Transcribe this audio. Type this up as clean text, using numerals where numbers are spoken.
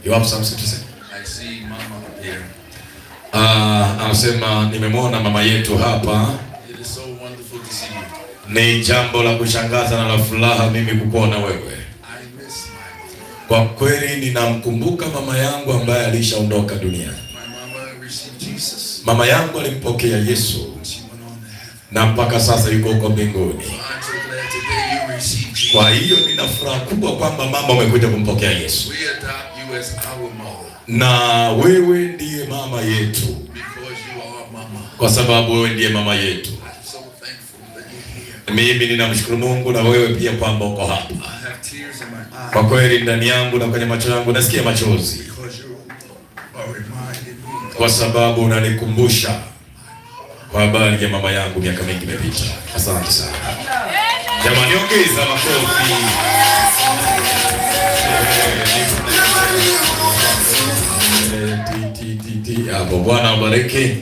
You have something to say? I see mama here. Anasema nimemwona mama yetu hapa. It is so wonderful to see you. Ni jambo la kushangaza na la furaha mimi kukuona wewe. I miss my Kwa kweli ninamkumbuka mama yangu ambaye alishaondoka dunia. My mama received Jesus. Mama yangu alimpokea Yesu. She went on to heaven. Na mpaka sasa yuko huko mbinguni. I'm so glad today you received Jesus. Kwa hiyo nina furaha kubwa kwamba mama umekuja kumpokea Yesu. We adopt you as our mother. Na wewe ndiye mama yetu. Because you are mama. Kwa sababu wewe ndiye mama yetu. I'm so thankful that you're here. Mimi ninamshukuru Mungu na wewe pia kwamba uko hapa. I have tears in my eyes. Kwa kweli ndani yangu na kwenye macho yangu nasikia machozi. Because you are reminding me. Kwa sababu unanikumbusha kwa habari ya mama yangu miaka mingi imepita. Asante sana. Jamani, ongeza makofi. Hapo Bwana abariki.